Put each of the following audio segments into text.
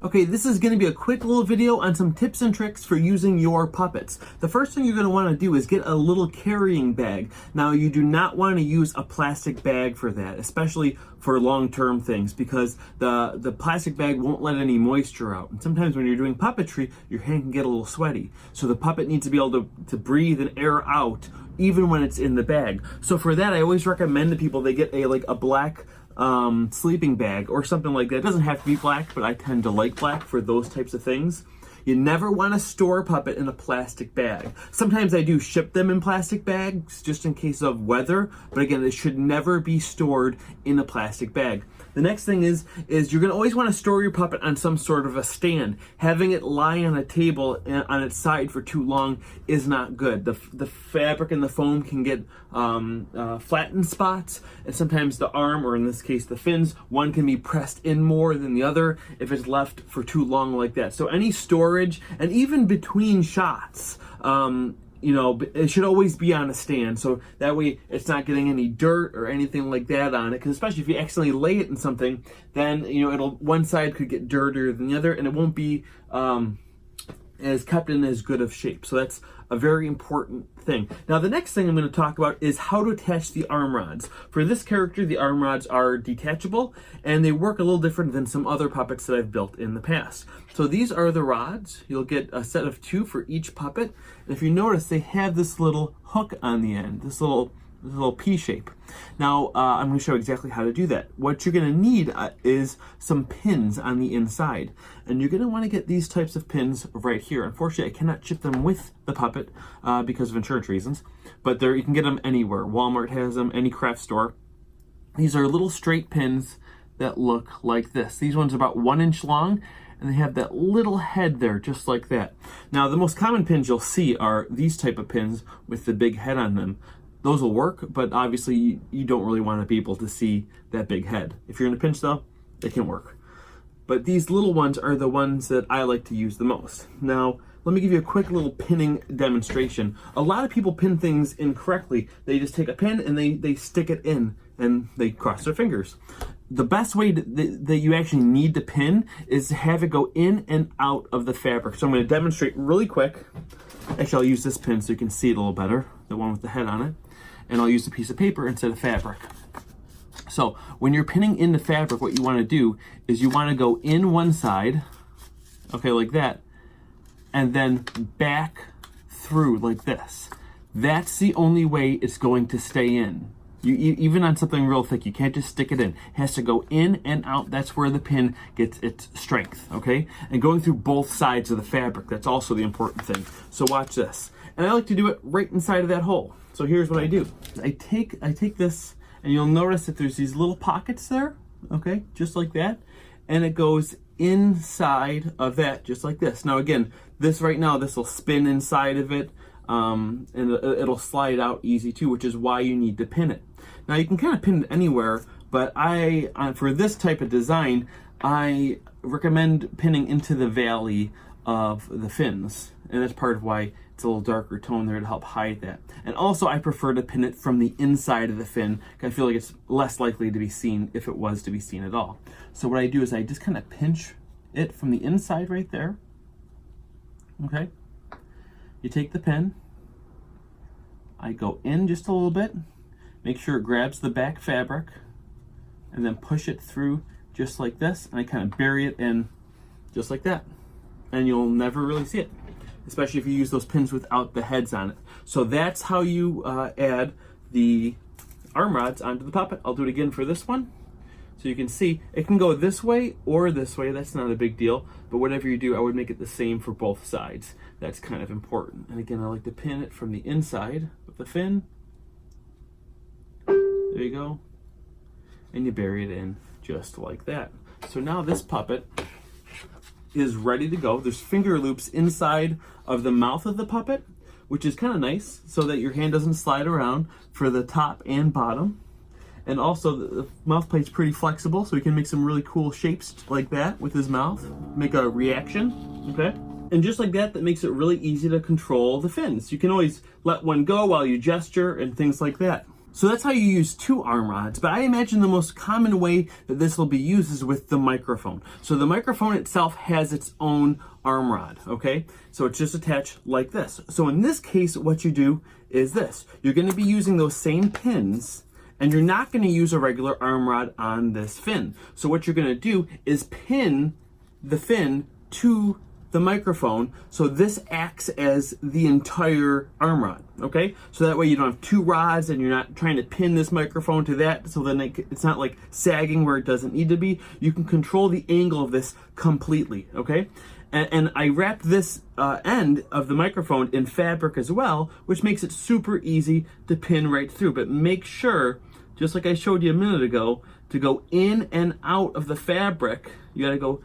Okay, this is going to be a quick little video on some tips and tricks for using your puppets. The first thing you're going to want to do is get a little carrying bag. Now, you do not want to use a plastic bag for that, especially for long-term things, because the plastic bag won't let any moisture out. And sometimes when you're doing puppetry, your hand can get a little sweaty. So the puppet needs to be able to breathe and air out even when it's in the bag. So for that, I always recommend to people they get a black sleeping bag or something like that. It doesn't have to be black, but I tend to like black for those types of things. You never want to store a puppet in a plastic bag. Sometimes I do ship them in plastic bags just in case of weather, but again, it should never be stored in a plastic bag. The next thing is you're going to always want to store your puppet on some sort of a stand. Having it lie on a table on its side for too long is not good. The fabric and the foam can get flattened spots, and sometimes the arm, or in this case the fins, one can be pressed in more than the other if it's left for too long like that. So any storage, and even between shots, it should always be on a stand, so that way it's not getting any dirt or anything like that on it, because especially if you accidentally lay it in something, then one side could get dirtier than the other, and it won't be as kept in as good of shape. So that's a very important thing. Now, the next thing I'm going to talk about is how to attach the arm rods. For this character, the arm rods are detachable, and they work a little different than some other puppets that I've built in the past. So these are the rods. You'll get a set of 2 for each puppet. And if you notice, they have this little hook on the end, this little P shape. Now, I'm going to show exactly how to do that. What you're going to need is some pins on the inside. And you're going to want to get these types of pins right here. Unfortunately, I cannot ship them with the puppet because of insurance reasons. But you can get them anywhere. Walmart has them, any craft store. These are little straight pins that look like this. These ones are about 1 inch long, and they have that little head there, just like that. Now, the most common pins you'll see are these type of pins with the big head on them. Those will work, but obviously you don't really want to be able to see that big head. If you're in a pinch though, it can work. But these little ones are the ones that I like to use the most. Now, let me give you a quick little pinning demonstration. A lot of people pin things incorrectly. They just take a pin and they stick it in and they cross their fingers. The best way that you actually need to pin is to have it go in and out of the fabric. So I'm going to demonstrate really quick. Actually, I'll use this pin so you can see it a little better, the one with the head on it. And I'll use a piece of paper instead of fabric. So when you're pinning in the fabric, what you want to do is you want to go in one side, okay, like that, and then back through like this. That's the only way it's going to stay in. Even on something real thick, you can't just stick it in. It has to go in and out. That's where the pin gets its strength, okay? And going through both sides of the fabric, that's also the important thing. So watch this. And I like to do it right inside of that hole. So here's what I do. I take this, and you'll notice that there's these little pockets there, okay, just like that, and it goes inside of that, just like this. Now again, this will spin inside of it, and it'll slide out easy too, which is why you need to pin it. Now you can kind of pin it anywhere, but for this type of design, I recommend pinning into the valley of the fins, and that's part of why it's a little darker tone there to help hide that. And also, I prefer to pin it from the inside of the fin. I feel like it's less likely to be seen if it was to be seen at all. So what I do is I just kind of pinch it from the inside right there. Okay. You take the pin. I go in just a little bit. Make sure it grabs the back fabric. And then push it through just like this. And I kind of bury it in just like that. And you'll never really see it, especially if you use those pins without the heads on it. So that's how you add the arm rods onto the puppet. I'll do it again for this one. So you can see it can go this way or this way. That's not a big deal, but whatever you do, I would make it the same for both sides. That's kind of important. And again, I like to pin it from the inside of the fin. There you go. And you bury it in just like that. So now this puppet is ready to go. There's finger loops inside of the mouth of the puppet, which is kind of nice so that your hand doesn't slide around for the top and bottom. And also the mouth plate's pretty flexible, so he can make some really cool shapes like that with his mouth, make a reaction, okay? And just like that, that makes it really easy to control the fins. You can always let one go while you gesture and things like that. So that's how you use 2 arm rods, but I imagine the most common way that this will be used is with the microphone. So the microphone itself has its own arm rod, okay? So it's just attached like this. So in this case, what you do is this. You're gonna be using those same pins, and you're not gonna use a regular arm rod on this fin. So what you're gonna do is pin the fin to the microphone, so this acts as the entire arm rod, okay? So that way you don't have 2 rods and you're not trying to pin this microphone to that, so then it's not like sagging where it doesn't need to be. You can control the angle of this completely, okay? And I wrapped this end of the microphone in fabric as well, which makes it super easy to pin right through. But make sure, just like I showed you a minute ago, to go in and out of the fabric. You gotta go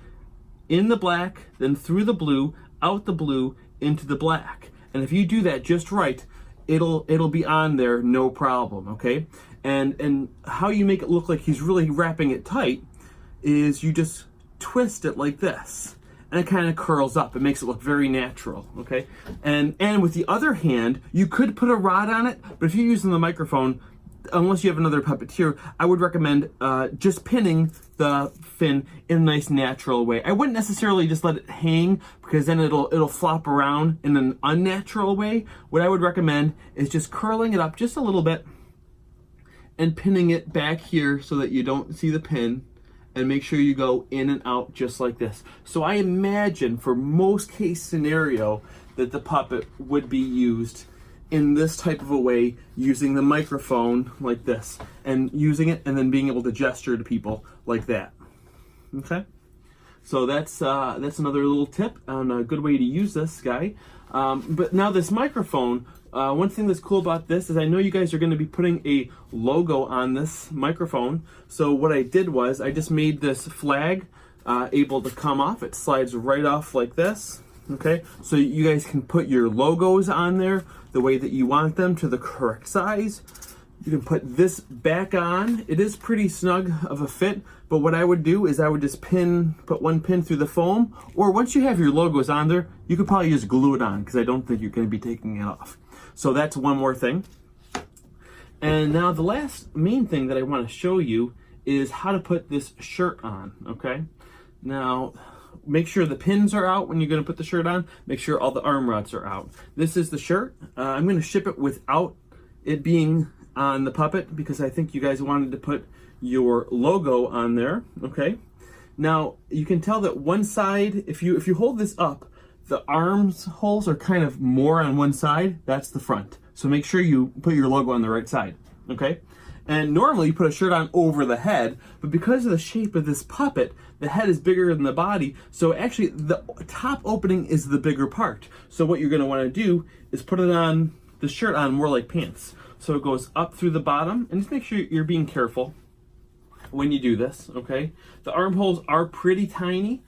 in the black, then through the blue, out the blue, into the black. And if you do that just right, it'll be on there no problem, okay? And how you make it look like he's really wrapping it tight is you just twist it like this, and it kind of curls up. It makes it look very natural, okay? And with the other hand, you could put a rod on it, but if you're using the microphone, unless you have another puppeteer, I would recommend just pinning the fin in a nice natural way. I wouldn't necessarily just let it hang, because then it'll flop around in an unnatural way. What I would recommend is just curling it up just a little bit and pinning it back here so that you don't see the pin, and make sure you go in and out just like this. So I imagine for most case scenario that the puppet would be used in this type of a way, using the microphone like this, and using it and then being able to gesture to people like that. Okay, so that's another little tip on a good way to use this guy. But now this microphone, one thing that's cool about this is I know you guys are going to be putting a logo on this microphone. So what I did was I just made this flag able to come off. It slides right off like this. Okay, so you guys can put your logos on there the way that you want them, to the correct size. You can put this back on. It is pretty snug of a fit, but what I would do is I would just put 1 pin through the foam, or once you have your logos on there, you could probably just glue it on, because I don't think you're going to be taking it off. So that's one more thing. And now the last main thing that I want to show you is how to put this shirt on, okay? Now, make sure the pins are out when you're going to put the shirt on. Make sure all the arm rods are out. This is the shirt. I'm going to ship it without it being on the puppet, because I think you guys wanted to put your logo on there, okay? Now, you can tell that one side, if you hold this up, the arms holes are kind of more on one side. That's the front. So make sure you put your logo on the right side, okay? And normally you put a shirt on over the head, but because of the shape of this puppet, the head is bigger than the body, so actually the top opening is the bigger part. So what you're going to want to do is put it on, the shirt on more like pants. So it goes up through the bottom, and just make sure you're being careful when you do this, okay? The armholes are pretty tiny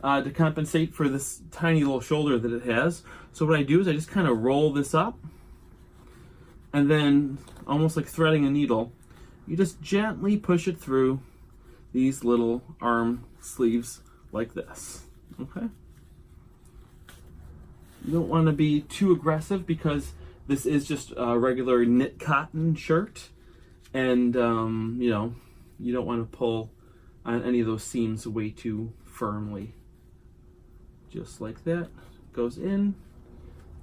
to compensate for this tiny little shoulder that it has. So what I do is I just kind of roll this up, and then almost like threading a needle, you just gently push it through these little arm sleeves like this, okay? You don't want to be too aggressive, because this is just a regular knit cotton shirt, and you know, you don't want to pull on any of those seams way too firmly. Just like that, goes in,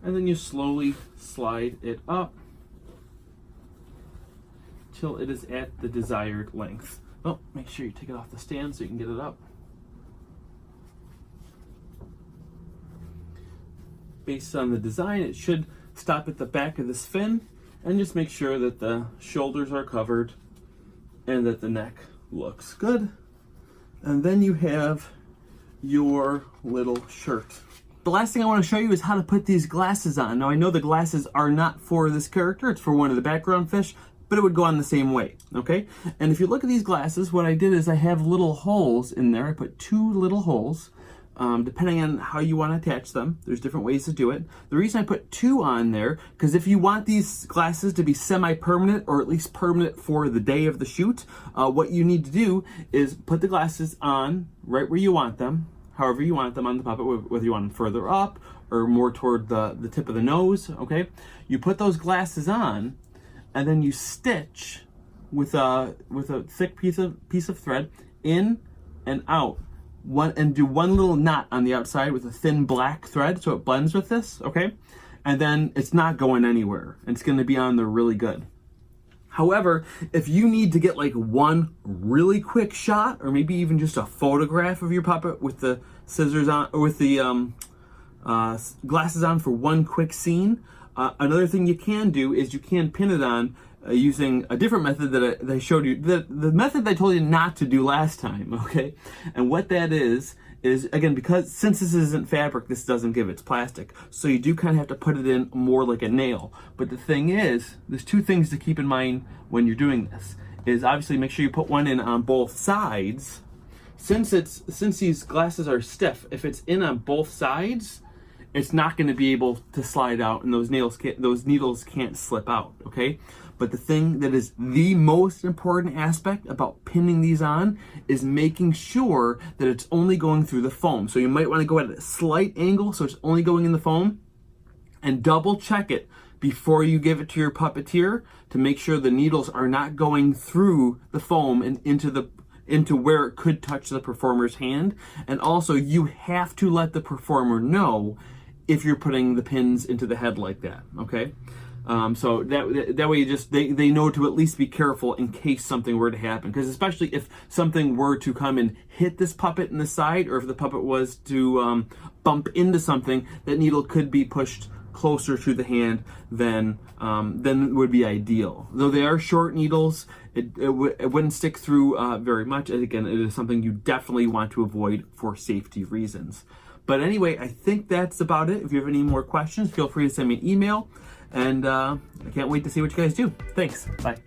and then you slowly slide it up till it is at the desired length. Oh, make sure you take it off the stand so you can get it up. Based on the design, it should stop at the back of this fin, and just make sure that the shoulders are covered and that the neck looks good. And then you have your little shirt. The last thing I want to show you is how to put these glasses on. Now I know the glasses are not for this character, it's for one of the background fish, but it would go on the same way, okay? And if you look at these glasses, what I did is I have little holes in there. I put 2 little holes, depending on how you want to attach them. There's different ways to do it. The reason I put 2 on there, because if you want these glasses to be semi-permanent, or at least permanent for the day of the shoot, what you need to do is put the glasses on right where you want them, however you want them on the puppet, whether you want them further up or more toward the tip of the nose, okay? You put those glasses on, and then you stitch with a thick piece of thread in and out, and do one little knot on the outside with a thin black thread so it blends with this, okay? And then it's not going anywhere. It's going to be on there really good. However, if you need to get like one really quick shot, or maybe even just a photograph of your puppet with the scissors on, or with the glasses on for one quick scene, another thing you can do is you can pin it on using a different method that I showed you, the method I told you not to do last time, okay? And what that is again, because since this isn't fabric, this doesn't give, it's plastic, so you do kind of have to put it in more like a nail. But the thing is, there's two things to keep in mind when you're doing this, is obviously make sure you put one in on both sides. Since these glasses are stiff, if it's in on both sides, it's not going to be able to slide out, and those needles can't slip out, okay? But the thing that is the most important aspect about pinning these on is making sure that it's only going through the foam. So you might want to go at a slight angle so it's only going in the foam, and double check it before you give it to your puppeteer to make sure the needles are not going through the foam and into where it could touch the performer's hand. And also, you have to let the performer know if you're putting the pins into the head like that, okay? So that way they know to at least be careful in case something were to happen. Because especially if something were to come and hit this puppet in the side, or if the puppet was to bump into something, that needle could be pushed closer to the hand than would be ideal. Though they are short needles, it wouldn't stick through very much. And again, it is something you definitely want to avoid for safety reasons. But anyway, I think that's about it. If you have any more questions, feel free to send me an email. And I can't wait to see what you guys do. Thanks. Bye.